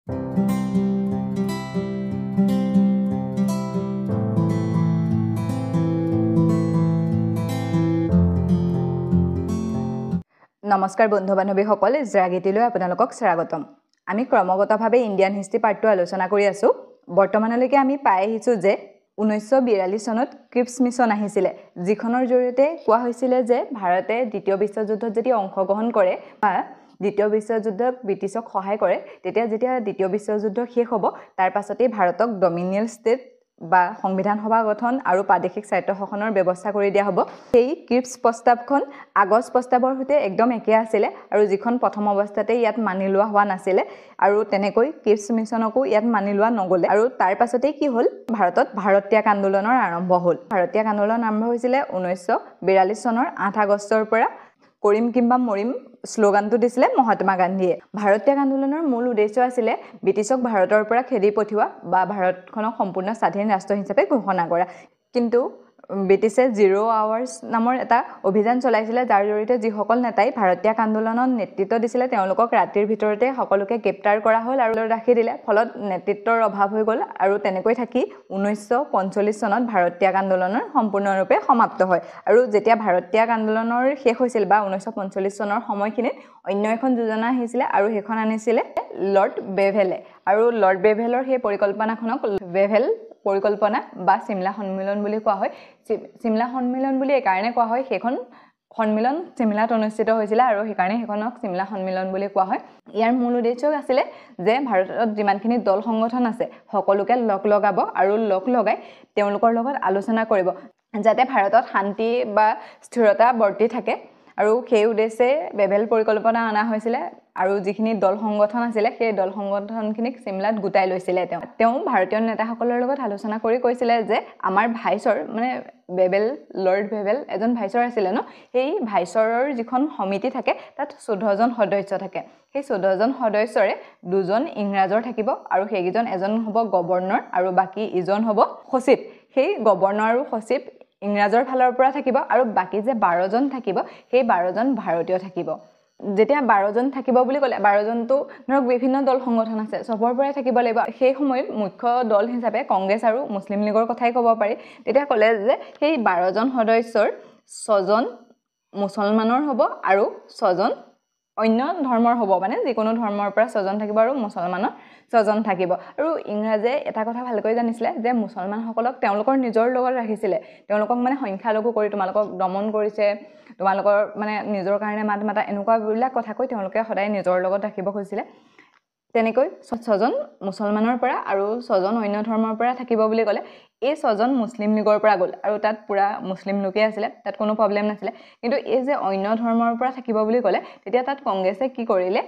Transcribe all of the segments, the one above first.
নমস্কাৰ বন্ধু বান্ধৱীসকল, জাগিতিলৈ আপোনালোকক স্বাগতম। আমি ক্ৰমাগতভাৱে ইণ্ডিয়ান হিষ্ট্ৰী পাৰ্টটো আলোচনা কৰি আছোঁ। বৰ্তমানলৈকে আমি পাই আহিছোঁ যে 1942 চনত ক্ৰিপছ মিছন আহিছিলে, যিখনৰ জৰিয়তে কোৱা হৈছিলে যে ভাৰতে দ্বিতীয় বিশ্বযুদ্ধত যদি অংশগ্ৰহণ কৰে বা দ্বিতীয় বিশ্বযুদ্ধত ব্ৰিটিছক সহায় কৰে, তেতিয়া দ্বিতীয় বিশ্বযুদ্ধ শেষ হ'ব, তাৰ পাছতেই ভাৰতক ডমিনিয়ন ষ্টেট বা সংবিধান সভা গঠন আৰু প্ৰাদেশিক স্বায়ত্ত শাসনৰ ব্যৱস্থা কৰি দিয়া হ'ব। সেই ক্ৰিপছ প্ৰস্তাৱখন আগষ্ট প্ৰস্তাৱৰ সৈতে একদম একে আছিলে আৰু যিখন প্ৰথম অৱস্থাতে ইয়াত মানি লোৱা হোৱা নাছিলে, আৰু তেনেকৈ ক্ৰিপছ মিছনকো ইয়াত মানি লোৱা নগ'লে। আৰু তাৰ পাছতেই কি হ'ল, ভাৰতত ভাৰত ত্যাগ আন্দোলনৰ আৰম্ভ হ'ল। ভাৰত ত্যাগ আন্দোলন আৰম্ভ হৈছিলে 1942 চনৰ 8 আগষ্টৰ পৰা। কৰিম কিম্বা মৰিম শ্লোগানটো দিছিলে মহাত্মা গান্ধীয়ে। ভাৰত ত্যাগ আন্দোলনৰ মূল উদ্দেশ্য আছিলে ব্ৰিটিছক ভাৰতৰ পৰা খেদি পঠিওৱা বা ভাৰতখনক সম্পূৰ্ণ স্বাধীন ৰাষ্ট্ৰ হিচাপে ঘোষণা কৰা। কিন্তু ব্ৰিটিছে 0 আৱাৰ্ছ নামৰ এটা অভিযান চলাইছিলে, যাৰ জৰিয়তে যিসকল নেতাই ভাৰত ত্যাগ আন্দোলনত নেতৃত্ব দিছিলে তেওঁলোকক ৰাতিৰ ভিতৰতে সকলোকে গ্ৰেপ্তাৰ কৰা হ'ল আৰু ৰাখি দিলে। ফলত নেতৃত্বৰ অভাৱ হৈ গ'ল আৰু তেনেকৈ থাকি 1945 চনত ভাৰত ত্যাগ আন্দোলনৰ সম্পূৰ্ণৰূপে সমাপ্ত হয়। আৰু যেতিয়া ভাৰত ত্যাগ আন্দোলনৰ শেষ হৈছিল বা 1945 চনৰ সময়খিনিত অন্য এখন যোজনা আহিছিলে আৰু সেইখন আনিছিলে লৰ্ড বেভেলে। আৰু লৰ্ড বেভেলৰ সেই পৰিকল্পনাখনক বেভেল পৰিকল্পনা বা চিমলা সন্মিলন বুলি কোৱা হয়। চিমলা সন্মিলন বুলি এইকাৰণে কোৱা হয়, সেইখন সন্মিলন চিমলাত অনুষ্ঠিত হৈছিলে আৰু সেইকাৰণে সেইখনক চিমলা সন্মিলন বুলি কোৱা হয়। ইয়াৰ মূল উদ্দেশ্য আছিলে যে ভাৰতত যিমানখিনি দল সংগঠন আছে সকলোকে লগ লগাব আৰু লগ লগাই তেওঁলোকৰ লগত আলোচনা কৰিব, যাতে ভাৰতত শান্তি বা স্থিৰতা বৰ্তি থাকে। আৰু সেই উদ্দেশ্যে বেভেল পৰিকল্পনা অনা হৈছিলে আৰু যিখিনি দল সংগঠন আছিলে সেই দল সংগঠনখিনিক চিমলাত গোটাই লৈছিলে। তেওঁ ভাৰতীয় নেতাসকলৰ লগত আলোচনা কৰি কৈছিলে যে আমাৰ ভাইচৰ, মানে লৰ্ড বেভেল এজন ভাইচৰ আছিলে ন, সেই ভাইচৰৰ যিখন সমিতি থাকে তাত 14জন সদস্য থাকে। সেই 14জন সদস্যৰে 2জন ইংৰাজৰ থাকিব আৰু সেইকেইজন, এজন হ'ব গভৰ্ণৰ আৰু বাকী ইজন হ'ব সচিব। সেই গভৰ্ণৰ আৰু সচিব ইংৰাজৰ ফালৰ পৰা থাকিব আৰু বাকী যে 12জন থাকিব সেই 12জন ভাৰতীয় থাকিব। যেতিয়া 12জন থাকিব বুলি ক'লে, 12জনটো ধৰক বিভিন্ন দল সংগঠন আছে, চবৰ পৰাই থাকিব লাগিব। সেই সময়ত মুখ্য দল হিচাপে কংগ্ৰেছ আৰু মুছলিম লীগৰ কথাই ক'ব পাৰি। তেতিয়া ক'লে যে সেই 12জন সদস্যৰ 6জন মুছলমানৰ হ'ব আৰু 6জন অন্য ধৰ্মৰ হ'ব, মানে যিকোনো ধৰ্মৰ পৰা 6জন থাকিব আৰু মুছলমানৰ 6জন থাকিব। আৰু ইংৰাজে এটা কথা ভালকৈ জানিছিলে যে মুছলমানসকলক তেওঁলোকৰ নিজৰ লগত ৰাখিছিলে, তেওঁলোকক মানে সংখ্যালঘু কৰি তোমালোকক দমন কৰিছে, তোমালোকৰ মানে নিজৰ কাৰণে মাত মাতা, এনেকুৱাবিলাক কথা কৈ তেওঁলোকে সদায় নিজৰ লগত ৰাখিব খুজিছিলে। তেনেকৈ 6জন মুছলমানৰ পৰা আৰু 6জন অন্য ধৰ্মৰ পৰা থাকিব বুলি ক'লে। এই 6জন মুছলিম লীগৰ পৰা গ'ল আৰু তাত পুৰা মুছলিম লোকেই আছিলে, তাত কোনো প্ৰব্লেম নাছিলে। কিন্তু এই যে অন্য ধৰ্মৰ পৰা থাকিব বুলি ক'লে, তেতিয়া তাত কংগ্ৰেছে কি কৰিলে,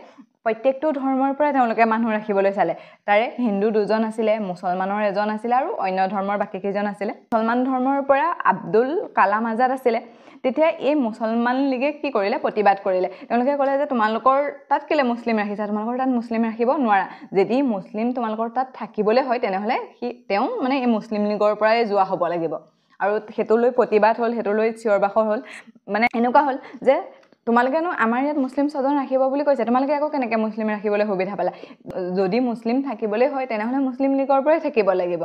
প্ৰত্যেকটো ধৰ্মৰ পৰা তেওঁলোকে মানুহ ৰাখিবলৈ চালে। তাৰে হিন্দু 2জন আছিলে, মুছলমানৰ 1জন আছিলে আৰু অন্য ধৰ্মৰ বাকীকেইজন আছিলে। মুছলমান ধৰ্মৰ পৰা আব্দুল কালাম আজাদ আছিলে। তেতিয়া এই মুছলমান লীগে কি কৰিলে, প্ৰতিবাদ কৰিলে। তেওঁলোকে ক'লে যে তোমালোকৰ তাত কেলে মুছলিম ৰাখিছা, তোমালোকৰ তাত মুছলিম ৰাখিব নোৱাৰা। যদি মুছলিম তোমালোকৰ তাত থাকিবলৈ হয় তেনেহ'লে তেওঁ মানে এই মুছলিম লীগৰ পৰাই যোৱা হ'ব লাগিব। আৰু সেইটো লৈ প্ৰতিবাদ হ'ল, সেইটো লৈ চিঞৰ বাখৰ হ'ল। মানে এনেকুৱা হ'ল যে তোমালোকেনো আমাৰ ইয়াত মুছলিম 6জন ৰাখিব বুলি কৈছে, তোমালোকে আকৌ কেনেকৈ মুছলিম ৰাখিবলৈ সুবিধা পালা? যদি মুছলিম থাকিবলৈ হয় তেনেহ'লে মুছলিম লীগৰ পৰাই থাকিব লাগিব।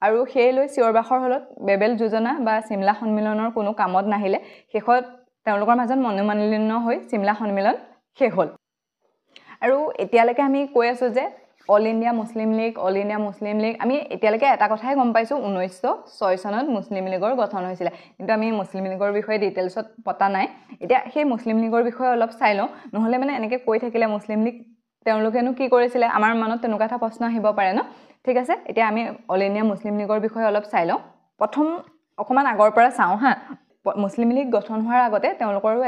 আৰু সেই লৈ চিঞৰ বাখৰ হ'লত বেভেল যোজনা বা চিমলা সন্মিলনৰ কোনো কামত নাহিলে। শেষত তেওঁলোকৰ মাজত মনোমালিন্য হৈ চিমলা সন্মিলন শেষ হ'ল। আৰু এতিয়ালৈকে আমি কৈ আছোঁ যে অল ইণ্ডিয়া মুছলিম লীগ, অল ইণ্ডিয়া মুছলিম লীগ। আমি এতিয়ালৈকে এটা কথাই গম পাইছোঁ, 1906 চনত মুছলিম লীগৰ গঠন হৈছিলে, কিন্তু আমি মুছলিম লীগৰ বিষয়ে ডিটেইলছত পতা নাই। এতিয়া সেই মুছলিম লীগৰ বিষয়ে অলপ চাই লওঁ, নহ'লে মানে এনেকৈ কৈ থাকিলে মুছলিম লীগ তেওঁলোকেনো কি কৰিছিলে, আমাৰ মনত তেনেকুৱা এটা প্ৰশ্ন আহিব পাৰে ন। ঠিক আছে, এতিয়া আমি অল ইণ্ডিয়া মুছলিম লীগৰ বিষয়ে অলপ চাই লওঁ। প্ৰথম অকণমান আগৰ পৰা চাওঁ হা। মুছলিম লীগ গঠন হোৱাৰ আগতে তেওঁলোকৰো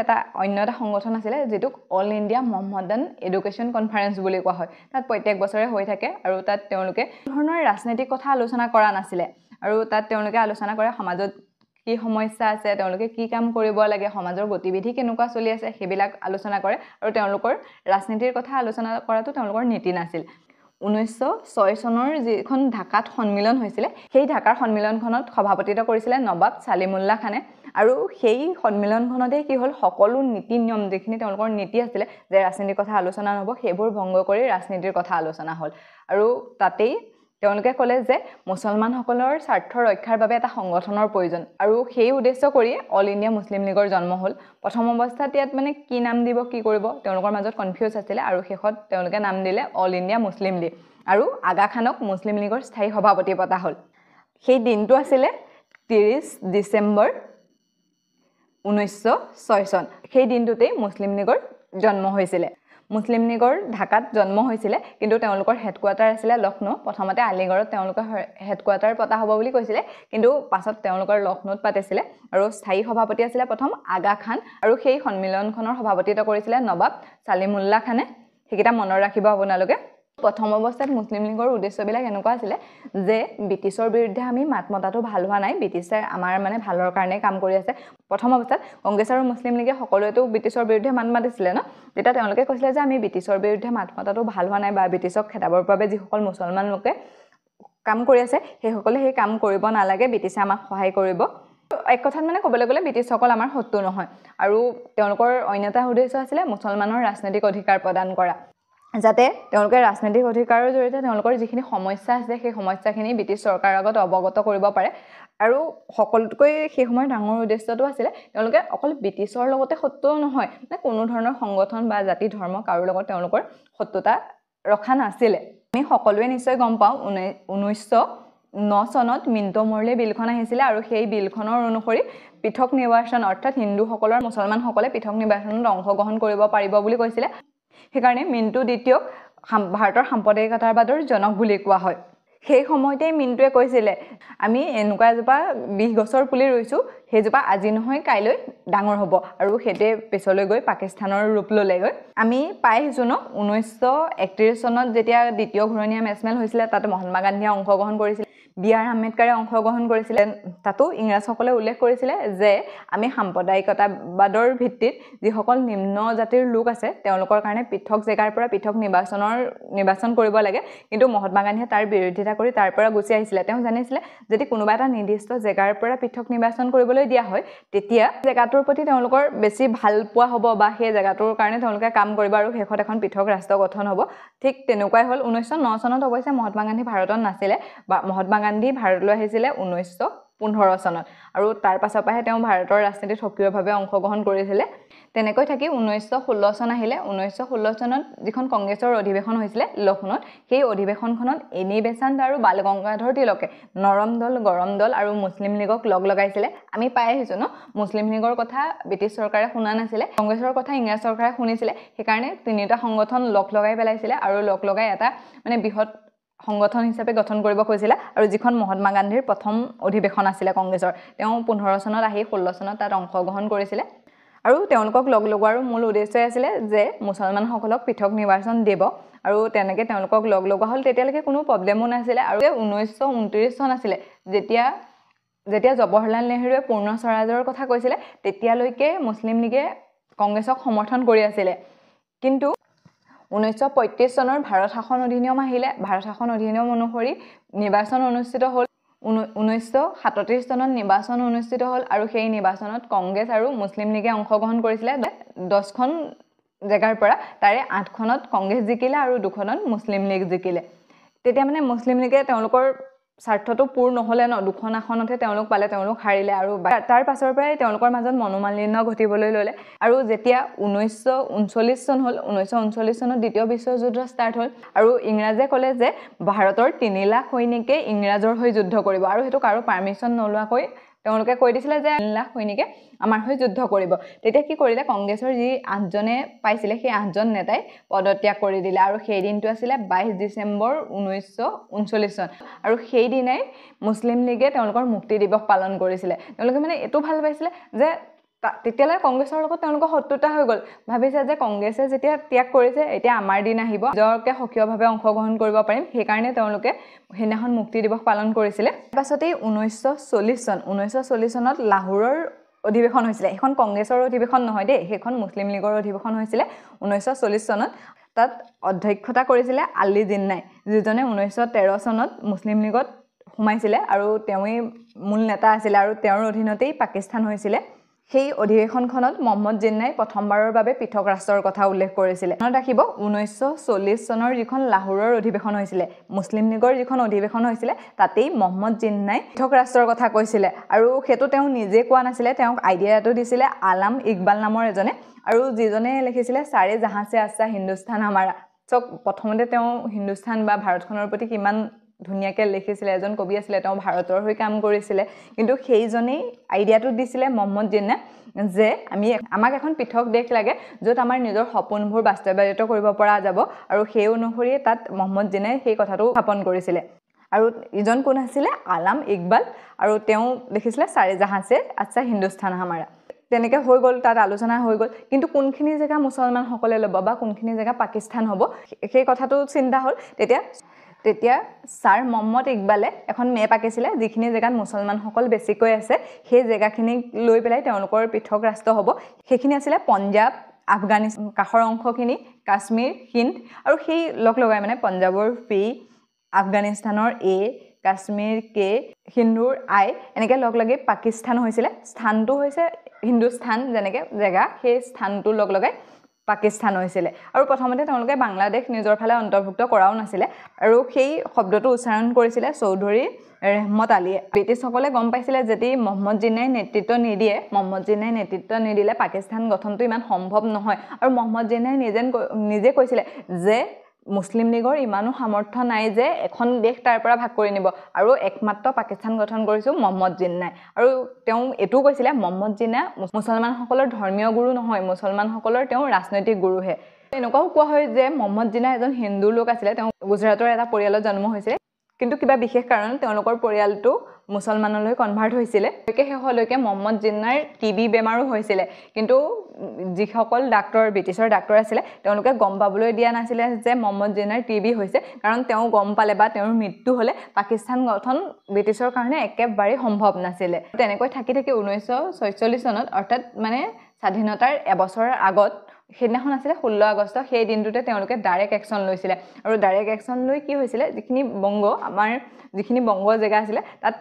অন্য এটা সংগঠন আছিলে, যিটোক অল ইণ্ডিয়া মহম্মদান এডুকেশ্যন কনফাৰেন্স বুলি কোৱা হয়। তাত প্ৰত্যেক বছৰে হৈ থাকে আৰু তাত তেওঁলোকে ধৰণৰ ৰাজনৈতিক কথা আলোচনা কৰা নাছিলে। আৰু তাত তেওঁলোকে আলোচনা কৰে সমাজত কি সমস্যা আছে, তেওঁলোকে কি কাম কৰিব লাগে, সমাজৰ গতিবিধি কেনেকুৱা চলি আছে, সেইবিলাক আলোচনা কৰে। আৰু তেওঁলোকৰ ৰাজনীতিৰ কথা আলোচনা কৰাটো তেওঁলোকৰ নীতি নাছিল। 1906 চনৰ যিখন ঢাকাত সন্মিলন হৈছিলে, সেই ঢাকাৰ সন্মিলনখনত সভাপতিত্ব কৰিছিলে নবাব ছালিমুল্লাহ খানে। আৰু সেই সন্মিলনখনতে কি হ'ল সকলো নীতি নিয়ম যিখিনি তেওঁলোকৰ নীতি আছিলে যে ৰাজনীতিৰ কথা আলোচনা নহ'ব সেইবোৰ ভংগ কৰি ৰাজনীতিৰ কথা আলোচনা হ'ল আৰু তাতেই তেওঁলোকে ক'লে যে মুছলমানসকলৰ স্বাৰ্থ ৰক্ষাৰ বাবে এটা সংগঠনৰ প্ৰয়োজন আৰু সেই উদ্দেশ্য কৰি অল ইণ্ডিয়া মুছলিম লীগৰ জন্ম হ'ল প্ৰথম অৱস্থাত ইয়াত মানে কি নাম দিব কি কৰিব তেওঁলোকৰ মাজত কনফিউজ আছিলে আৰু শেষত তেওঁলোকে নাম দিলে অল ইণ্ডিয়া মুছলিম লীগ আৰু আগা খানক মুছলিম লীগৰ স্থায়ী সভাপতি পতা হ'ল সেই দিনটো আছিলে 30 ডিচেম্বৰ 1906 চন সেই দিনটোতেই মুছলিম লীগৰ জন্ম হৈছিলে মুছলিম লীগৰ ঢাকাত জন্ম হৈছিলে কিন্তু তেওঁলোকৰ হেডকোৱাৰ্টাৰ আছিলে লক্ষ্ণৌ প্ৰথমতে আলিগড়ত তেওঁলোকৰ হেডকোৱাৰ্টাৰ পতা হ'ব বুলি কৈছিলে কিন্তু পাছত তেওঁলোকৰ লক্ষ্ণৌত পাতিছিলে আৰু স্থায়ী সভাপতি আছিলে প্ৰথম আগা খান আৰু সেই সন্মিলনখনৰ সভাপতিত্ব কৰিছিলে নবাব চালিমুল্লাহ খানে সেইকেইটা মনত ৰাখিব আপোনালোকে প্ৰথম অৱস্থাত মুছলিম লীগৰ উদ্দেশ্যবিলাক এনেকুৱা আছিলে যে ব্ৰিটিছৰ বিৰুদ্ধে আমি মাত মতাটো ভাল হোৱা নাই ব্ৰিটিছে আমাৰ মানে ভালৰ কাৰণে কাম কৰি আছে প্ৰথম অৱস্থাত কংগ্ৰেছ আৰু মুছলিম লীগে সকলোৱেতো ব্ৰিটিছৰ বিৰুদ্ধে মাত মাতিছিলে ন তেতিয়া তেওঁলোকে কৈছিলে যে আমি ব্ৰিটিছৰ বিৰুদ্ধে মাত মতাটো ভাল হোৱা নাই বা ব্ৰিটিছক খেদাবৰ বাবে যিসকল মুছলমান লোকে কাম কৰি আছে সেইসকলে সেই কাম কৰিব নালাগে ব্ৰিটিছে আমাক সহায় কৰিব এক কথাত মানে ক'বলৈ গ'লে ব্ৰিটিছসকল আমাৰ শত্ৰু নহয় আৰু তেওঁলোকৰ অন্য এটা উদ্দেশ্য আছিলে মুছলমানৰ ৰাজনৈতিক অধিকাৰ প্ৰদান কৰা যাতে তেওঁলোকে ৰাজনৈতিক অধিকাৰৰ জৰিয়তে তেওঁলোকৰ যিখিনি সমস্যা আছে সেই সমস্যাখিনি ব্ৰিটিছ চৰকাৰৰ আগত অৱগত কৰিব পাৰে আৰু সকলোতকৈ সেই সময়ৰ ডাঙৰ উদ্দেশ্যটো আছিলে তেওঁলোকে অকল ব্ৰিটিছৰ লগতে শত্ৰু নহয় মানে কোনো ধৰণৰ সংগঠন বা জাতি ধৰ্ম কাৰো লগত তেওঁলোকৰ শত্ৰুতা ৰখা নাছিলে আমি সকলোৱে নিশ্চয় গম পাওঁ 1909 চনত মিণ্টো মৰলে বিলখন আহিছিলে আৰু সেই বিলখনৰ অনুসৰি পৃথক নিৰ্বাচন অৰ্থাৎ হিন্দুসকলৰ মুছলমানসকলে পৃথক নিৰ্বাচনত অংশগ্ৰহণ কৰিব পাৰিব বুলি কৈছিলে সেইকাৰণে মিণ্টো দ্বিতীয়ক ভাৰতৰ সাম্প্ৰদায়িকতাবাদৰ জনক বুলি কোৱা হয় সেই সময়তে মিণ্টোৱে কৈছিলে আমি এনেকুৱা এজোপা 20 গছৰ পুলি ৰুইছোঁ সেইজোপা আজি নহয় কাইলৈ ডাঙৰ হ'ব আৰু সেইতে পিছলৈ গৈ পাকিস্তানৰ ৰূপ ল'লেগৈ আমি পাই আহিছোঁ ন 1931 চনত যেতিয়া দ্বিতীয় ঘূৰণীয়া মেচমেল হৈছিলে তাতে মহাত্মা গান্ধীয়ে অংশগ্ৰহণ কৰিছিল বি.আৰ. আম্বেদকাৰে অংশগ্ৰহণ কৰিছিলে তাতো ইংৰাজসকলে উল্লেখ কৰিছিলে যে আমি সাম্প্ৰদায়িকতাবাদৰ ভিত্তিত যিসকল নিম্ন জাতিৰ লোক আছে তেওঁলোকৰ কাৰণে পৃথক জেগাৰ পৰা পৃথক নিৰ্বাচন কৰিব লাগে কিন্তু মহাত্মা গান্ধীয়ে তাৰ বিৰোধিতা কৰি তাৰ পৰা গুচি আহিছিলে তেওঁ জানিছিলে যদি কোনোবা এটা নিৰ্দিষ্ট জেগাৰ পৰা পৃথক নিৰ্বাচন কৰিবলৈ দিয়া হয় তেতিয়া জেগাটোৰ প্ৰতি তেওঁলোকৰ বেছি ভাল পোৱা হ'ব বা সেই জেগাটোৰ কাৰণে তেওঁলোকে কাম কৰিব আৰু শেষত এখন পৃথক ৰাষ্ট্ৰ গঠন হ'ব ঠিক তেনেকুৱাই হ'ল 1909 চনত অৱশ্যে মহাত্মা গান্ধী ভাৰতত নাছিলে বা মহাত্মা গান্ধী ভাৰতলৈ আহিছিলে 1915 চনত আৰু তাৰ পাছৰ পৰাহে তেওঁ ভাৰতৰ ৰাজনীতিত সক্ৰিয়ভাৱে অংশগ্ৰহণ কৰিছিলে তেনেকৈ থাকি 1916 চন আহিলে 1916 চনত যিখন কংগ্ৰেছৰ অধিৱেশন হৈছিলে লক্ষ্ণৌত সেই অধিৱেশনখনত এনি বেচান্ত আৰু বাল গংগাধৰ তিলকে নৰম দল গৰম দল আৰু মুছলিম লীগক লগ লগাইছিলে আমি পাই আহিছোঁ ন মুছলিম লীগৰ কথা ব্ৰিটিছ চৰকাৰে শুনা নাছিলে কংগ্ৰেছৰ কথা ইংৰাজ চৰকাৰে শুনিছিলে সেইকাৰণে তিনিটা সংগঠন লগ লগাই পেলাইছিলে আৰু লগ লগাই এটা মানে বৃহৎ সংগঠন হিচাপে গঠন কৰিব কৈছিলে আৰু যিখন মহাত্মা গান্ধীৰ প্ৰথম অধিৱেশন আছিলে কংগ্ৰেছৰ তেওঁ 15 চনত আহি 16 চনত তাত অংশগ্ৰহণ কৰিছিলে আৰু তেওঁলোকক লগ লগোৱাৰ মূল উদ্দেশ্য আছিলে যে মুছলমানসকলক পৃথক নিৰ্বাচন দিব আৰু তেনেকৈ তেওঁলোকক লগ লগোৱা হ'ল তেতিয়ালৈকে কোনো প্ৰব্লেমো নাছিলে আৰু 1929 চন আছিলে যেতিয়া জৱাহৰলাল নেহৰুৱে পূৰ্ণ স্বৰাজৰ কথা কৈছিলে তেতিয়ালৈকে মুছলিম লীগে কংগ্ৰেছক সমৰ্থন কৰি আছিলে কিন্তু 1935 চনৰ ভাৰত শাসন অধিনিয়ম আহিলে ভাৰত শাসন অধিনিয়ম অনুসৰি নিৰ্বাচন অনুষ্ঠিত হ'ল 1937 চনত নিৰ্বাচন অনুষ্ঠিত হ'ল আৰু সেই নিৰ্বাচনত কংগ্ৰেছ আৰু মুছলিম লীগে অংশগ্ৰহণ কৰিছিলে 10খন জেগাৰ পৰা তাৰে 8খনত কংগ্ৰেছ জিকিলে আৰু 2খনত মুছলিম লীগ জিকিলে তেতিয়া মানে মুছলিম লীগে তেওঁলোকৰ স্বাৰ্থটো পূৰ নহ'লে ন 2খন আসনতহে তেওঁলোক পালে তেওঁলোক হাৰিলে আৰু তাৰ পাছৰ পৰাই তেওঁলোকৰ মাজত মনোমালিন্য ঘটিবলৈ ল'লে আৰু যেতিয়া 1939 চন হ'ল 1939 চনত দ্বিতীয় বিশ্বযুদ্ধ ষ্টাৰ্ট হ'ল আৰু ইংৰাজে ক'লে যে ভাৰতৰ 3 লাখ সৈনিকে ইংৰাজৰ হৈ যুদ্ধ কৰিব আৰু সেইটো কাৰো পাৰমিশ্যন নলোৱাকৈ তেওঁলোকে কৈ দিছিলে যে 3 লাখ সৈনিকে আমাৰ হৈ যুদ্ধ কৰিব তেতিয়া কি কৰিলে কংগ্ৰেছৰ যি 8জনে পাইছিলে সেই 8জন নেতাই পদত্যাগ কৰি দিলে আৰু সেই দিনটো আছিলে 22 ডিচেম্বৰ 1939 চন আৰু সেই দিনাই মুছলিম লীগে তেওঁলোকৰ মুক্তি দিৱস পালন কৰিছিলে তেওঁলোকে মানে এইটো ভাল পাইছিলে যে তেতিয়ালৈ কংগ্ৰেছৰ লগত তেওঁলোকৰ শত্ৰুতা হৈ গ'ল ভাবিছে যে কংগ্ৰেছে যেতিয়া ত্যাগ কৰিছে এতিয়া আমাৰ দিন আহিব নিজকে সক্ৰিয়ভাৱে অংশগ্ৰহণ কৰিব পাৰিম সেইকাৰণে তেওঁলোকে সেইদিনাখন মুক্তি দিৱস পালন কৰিছিলে তাৰপাছতেই 1940 চনত লাহোৰৰ অধিৱেশন হৈছিলে এখন কংগ্ৰেছৰ অধিৱেশন নহয় দেই সেইখন মুছলিম লীগৰ অধিৱেশন হৈছিলে 1940 চনত তাত অধ্যক্ষতা কৰিছিলে আলী জিন্নাই যিজনে 1913 চনত মুছলিম লীগত সোমাইছিলে আৰু তেওঁই মূল নেতা আছিল আৰু তেওঁৰ অধীনতেই পাকিস্তান হৈছিলে সেই অধিৱেশনখনত মহম্মদ জিন্নাই প্ৰথমবাৰৰ বাবে পৃথক ৰাষ্ট্ৰৰ কথা উল্লেখ কৰিছিলে মনত ৰাখিব 1940 চনৰ যিখন লাহোৰৰ অধিৱেশন হৈছিলে মুছলিম লীগৰ যিখন অধিৱেশন হৈছিলে তাতেই মহম্মদ জিন্নাই পৃথক ৰাষ্ট্ৰৰ কথা কৈছিলে আৰু হেতু তেওঁ নিজে কোৱা নাছিলে তেওঁক আইডিয়াটো দিছিলে আলাম ইকবাল নামৰ এজনে আৰু যিজনে লিখিছিলে সাৰে জাহাঁ সে আচ্ছা হিন্দুস্তান হামাৰা সক প্ৰথমতে তেওঁ হিন্দুস্তান বা ভাৰতখনৰ প্ৰতি কিমান ধুনিয়াকে লিখিছিলে এজন কবি আছিলে তেওঁ ভাৰতৰ হৈ কাম কৰিছিলে কিন্তু সেইজনেই আইডিয়াটো দিছিলে মহম্মদ জিন্না যে আমাক এখন পৃথক দেশ লাগে য'ত আমাৰ নিজৰ সপোনবোৰ বাস্তৱায়িত কৰিব পৰা যাব আৰু সেই অনুসৰি তাত মহম্মদ জিন্নাই সেই কথাটো স্থাপন কৰিছিলে আৰু ইজন কোন আছিলে আলাম ইকবাল আৰু তেওঁ লিখিছিলে সাৰে জাহাঁ সে আচ্ছা হিন্দুস্তান হামাৰা তেনেকে হৈ গ'ল তাত আলোচনা হৈ গ'ল কিন্তু কোনখিনি জায়গা মুছলমান সকলে ল'ব বা কোনখিনি জায়গা পাকিস্তান হ'ব সেই কথাটো চিন্তা হ'ল তেতিয়া স্যাৰ মহম্মদ ইকবালে এখন মেপ আঁকিছিলে যিখিনি জেগাত মুছলমানসকল বেছিকৈ আছে সেই জেগাখিনিক লৈ পেলাই তেওঁলোকৰ পৃথক ৰাষ্ট্ৰ হ'ব সেইখিনি আছিলে পঞ্জাব আফগানিস্তান কাষৰ অংশখিনি কাশ্মীৰ হিন্দ আৰু সেই লগাই মানে পঞ্জাবৰ পি আফগানিস্তানৰ এ কাশ্মীৰ কে হিন্দুৰ আই এনেকে লাগি পাকিস্তান হৈছিলে স্থানটো হৈছে হিন্দুস্তান যেনেকে জেগা সেই স্থানটো লগাই পাকিস্তান হৈছিলে আৰু প্ৰথমতে তেওঁলোকে বাংলাদেশ নিজৰ ফালে অন্তৰ্ভুক্ত কৰাও নাছিলে আৰু সেই শব্দটো উচ্চাৰণ কৰিছিলে চৌধুৰী ৰেহমত আলীয়ে ব্ৰিটিছসকলে গম পাইছিলে যদি মহম্মদ জিন্নাই নেতৃত্ব নিদিলে পাকিস্তান গঠনটো ইমান সম্ভৱ নহয় আৰু মহম্মদ জিন্নাই নিজে কৈছিলে যে মুছলিম লীগৰ ইমানো সামৰ্থ্য নাই যে এখন দেশ তাৰ পৰা ভাগ কৰি নিব আৰু একমাত্ৰ পাকিস্তান গঠন কৰিছো মহম্মদ জিন্নাই আৰু তেওঁ এটো কৈছিলে মহম্মদ জিন্না মুছলমানসকলৰ ধৰ্মীয় গুৰু নহয় মুছলমানসকলৰ তেওঁ ৰাজনৈতিক গুৰুহে এনেকুৱাও কোৱা হয় যে মহম্মদ জিন্না এজন হিন্দু লোক আছিল তেওঁ গুজৰাটৰ এটা পৰিয়ালত জন্ম হৈছিল কিন্তু কিবা বিশেষ কাৰণ তেওঁলোকৰ পৰিয়ালটো মুছলমানলৈ কনভাৰ্ট হৈছিলে শেষলৈকে মহম্মদ জিন্নাৰ টিবি বেমাৰো হৈছিলে কিন্তু যিসকল ব্ৰিটিছৰ ডাক্তৰ আছিলে তেওঁলোকে গম পাবলৈ দিয়া নাছিলে যে মহম্মদ জিন্নাৰ টিবি হৈছে কাৰণ তেওঁ গম পালে বা তেওঁৰ মৃত্যু হ'লে পাকিস্তান গঠন ব্ৰিটিছৰ কাৰণে একেবাৰে সম্ভৱ নাছিলে তেনেকৈ থাকি 1946 চনত অৰ্থাৎ মানে স্বাধীনতাৰ এবছৰৰ আগত সেইদিনাখন আছিলে 16 আগষ্ট সেই দিনটোতে তেওঁলোকে ডাইৰেক্ট একচন লৈছিলে আৰু ডাইৰেক্ট একচন লৈ কি হৈছিলে যিখিনি বংগ জেগা আছিলে তাত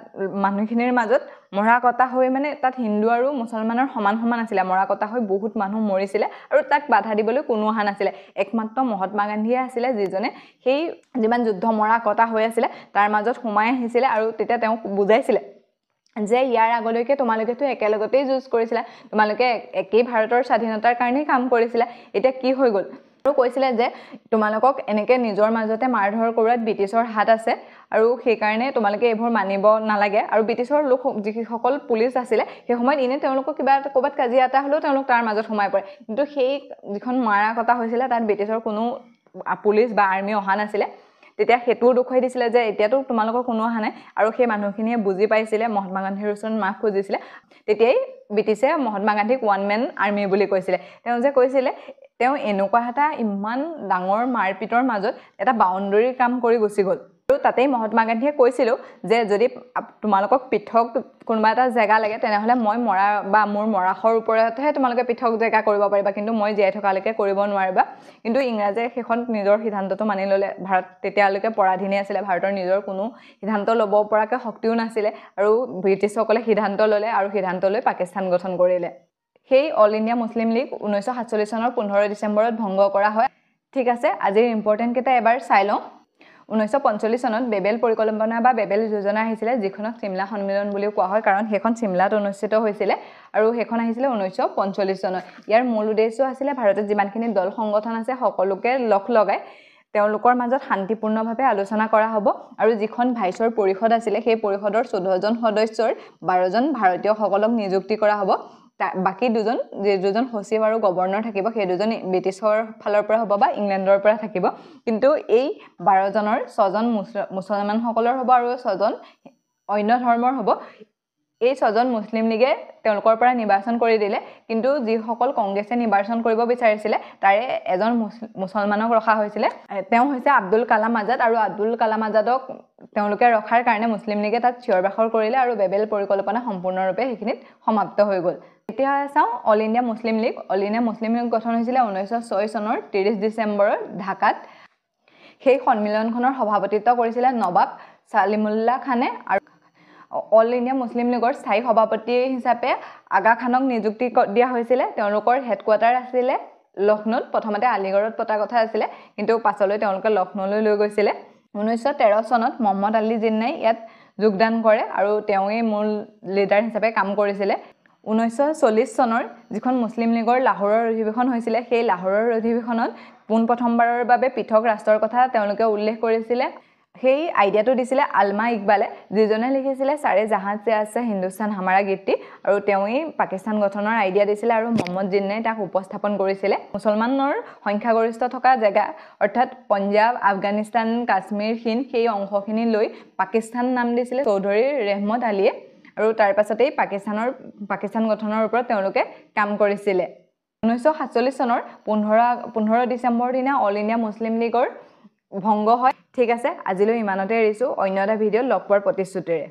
মানুহখিনিৰ মাজত মৰা কটা হৈ মানে তাত হিন্দু আৰু মুছলমানৰ সমান আছিলে মৰা কটা হৈ বহুত মানুহ মৰিছিলে আৰু তাক বাধা দিবলৈ কোনো অহা নাছিলে একমাত্ৰ মহাত্মা গান্ধীয়ে আছিলে যিজনে সেই যিমান যুদ্ধ মৰা কটা হৈ আছিলে তাৰ মাজত সোমাই আহিছিলে আৰু তেতিয়া তেওঁ বুজাইছিলে যে ইয়াৰ আগলৈকে তোমালোকেতো একেলগতেই যুঁজ কৰিছিলা তোমালোকে একেই ভাৰতৰ স্বাধীনতাৰ কাৰণে কাম কৰিছিলা এটা কি হৈ গ'ল আৰু কৈছিলে যে তোমালোকক এনেকে নিজৰ মাজতে মাৰধৰ কৰাত ব্ৰিটিছৰ হাত আছে আৰু সেই কাৰণে তোমালোকে এইবোৰ মানিব নালাগে আৰু ব্ৰিটিছৰ লোক যিসকল পুলিচ আছিলে সেই সময়ত ইনে তেওঁলোকক কিবা ক'বাত কাজিয়া এটা হলেও তেওঁলোক তাৰ মাজত সোমাই পৰে কিন্তু সেই যিখন মাৰা কটা হৈছিলে তাত ব্ৰিটিছৰ কোনো পুলিচ বা আৰ্মি অহা নাছিলে তেতিয়া হেতুও দেখুৱাই দিছিলে যে এতিয়াতো তোমালোকৰ কোনো অহা নাই আৰু সেই মানুহখিনিয়ে বুজি পাইছিলে মহাত্মা গান্ধীৰ ওচৰত মাফ খুজিছিলে তেতিয়াই ব্ৰিটিছে মহাত্মা গান্ধীক ওৱান মেন আৰ্মি বুলি কৈছিলে তেওঁ যে কৈছিলে তেওঁ এনেকুৱা এটা ইমান ডাঙৰ মাৰপিটৰ মাজত এটা বাউণ্ডাৰী কাম কৰি গুচি গ'ল আৰু তাতেই মহাত্মা গান্ধীয়ে কৈছিল যে যদি তোমালোকক পৃথক কোনোবা এটা জায়গা লাগে তেনেহলে মই মৰা বা মোৰ মৰাখৰ ওপৰতহে তোমালোকে পৃথক জায়গা কৰিব পাৰিবা কিন্তু মই জীয়াই থকালৈকে কৰিব নোৱাৰিবা কিন্তু ইংৰাজে সেইখন নিজৰ সিদ্ধান্তটো মানি ল'লে ভাৰত তেতিয়ালৈকে পৰাধীনে আছিল ভাৰতৰ নিজৰ কোনো সিদ্ধান্ত ল'ব পৰাকে শক্তিও নাছিলে আৰু ব্ৰিটিছসকলে সিদ্ধান্ত ল'লে আৰু সিদ্ধান্ত লৈ পাকিস্তান গঠন কৰিলে সেই অল ইণ্ডিয়া মুছলিম লীগ 1947 চনৰ 15 ডিচেম্বৰত ভংগ কৰা হয় ঠিক আছে আজিৰ ইম্পৰ্টেন্ট কেইটা এবাৰ চাই লওঁ 1945 চনত বেবেল পৰিকল্পনা বা বেবেল যোজনা আহিছিলে যিখনক চিমলা সন্মিলন বুলিও কোৱা হয় কাৰণ সেইখন চিমলাত অনুষ্ঠিত হৈছিলে আৰু সেইখন আহিছিলে 1945 চনত ইয়াৰ মূল উদ্দেশ্য আছিল ভাৰতত যিমানখিনি দল সংগঠন আছে সকলোকে লগাই তেওঁলোকৰ মাজত শান্তিপূৰ্ণভাৱে আলোচনা কৰা হ'ব আৰু যিখন ভাইছৰ পৰিষদ আছিল সেই পৰিষদৰ 14 জন সদস্যৰ 12 জন ভাৰতীয় সকলক নিযুক্তি কৰা হ'ব বাকি দুজন সচিব আৰু গভৰ্ণৰ থাকিব সেই দুজন ব্ৰিটিছৰ ফালৰ পৰা হ'ব বা ইংলেণ্ডৰ পৰা থাকিব কিন্তু এই 12 জনৰ 6 জন মুছলমান সকলৰ হ'ব আৰু 6 জন অন্য ধৰ্মৰ হ'ব এই 6 জন মুছলিম লীগে তেওঁলোকৰ পৰা নিৰ্বাচন কৰি দিলে কিন্তু যিসকল কংগ্ৰেছে নিৰ্বাচন কৰিব বিচাৰিছিলে তাৰে এজন মুছলমানক ৰখা হৈছিল তেওঁ হৈছে আব্দুল কালাম আজাদ আৰু আব্দুল কালাম আজাদক তেওঁলোকে ৰখাৰ কাৰণে মুছলিম লীগে তাত চিঞৰ-বাখৰ কৰিলে আৰু বেবেল পৰিকল্পনা সম্পূৰ্ণৰূপে সেইখিনিত সমাপ্ত হৈ গ'ল এতিয়া চাওঁ অল ইণ্ডিয়া মুছলিম লীগ গঠন হৈছিল 1906 চনৰ 30 ডিচেম্বৰত ঢাকাত সেই সন্মিলনখনৰ সভাপতিত্ব কৰিছিল নবাব ছালিমুল্লাহ খানে আৰু অল ইণ্ডিয়া মুছলিম লীগৰ স্থায়ী সভাপতি হিচাপে আগা খানক নিযুক্তি দিয়া হৈছিলে তেওঁলোকৰ হেডকোৱাৰ্টাৰ আছিলে লক্ষ্ণৌত প্ৰথমতে আলিগড়ত পতা কথা আছিলে কিন্তু পাছলৈ তেওঁলোকে লক্ষ্ণৌলৈ লৈ গৈছিলে 1913 চনত মহম্মদ আলী জিন্নাই ইয়াত যোগদান কৰে আৰু তেওঁই মূল লিডাৰ হিচাপে কাম কৰিছিলে 1940 চনৰ যিখন মুছলিম লীগৰ লাহোৰৰ অধিৱেশন হৈছিলে সেই লাহোৰৰ অধিৱেশনত পোনপ্ৰথমবাৰৰ বাবে পৃথক ৰাষ্ট্ৰৰ কথা তেওঁলোকে উল্লেখ কৰিছিলে সেই আইডিয়াটো দিছিলে আলমা ইকবালে যিজনে লিখিছিলে সাৰে জাহাজ সে আছে হিন্দুস্তান হামাৰা গীতটি আৰু তেওঁই পাকিস্তান গঠনৰ আইডিয়া দিছিলে আৰু মোহাম্মদ জিন্নাই তাক উপস্থাপন কৰিছিলে মুছলমানৰ সংখ্যাগৰিষ্ঠ থকা জায়গা অৰ্থাৎ পঞ্জাব আফগানিস্তান কাশ্মীৰ হিন্দ সেই অংশখিনি লৈ পাকিস্তান নাম দিছিলে চৌধুৰী ৰেহমত আলীয়ে আৰু তাৰ পাছতেই পাকিস্তান গঠনৰ ওপৰত তেওঁলোকে কাম কৰিছিলে 1947 চনৰ 15 ডিসেম্বৰ দিনা অল ইণ্ডিয়া মুছলিম লীগৰ ভংগ হয় ঠিক আছে আজিলৈ ইমানতে এৰিছো অন্য এটা ভিডিঅ লগ পোৱাৰ প্ৰতিশ্ৰুতিৰে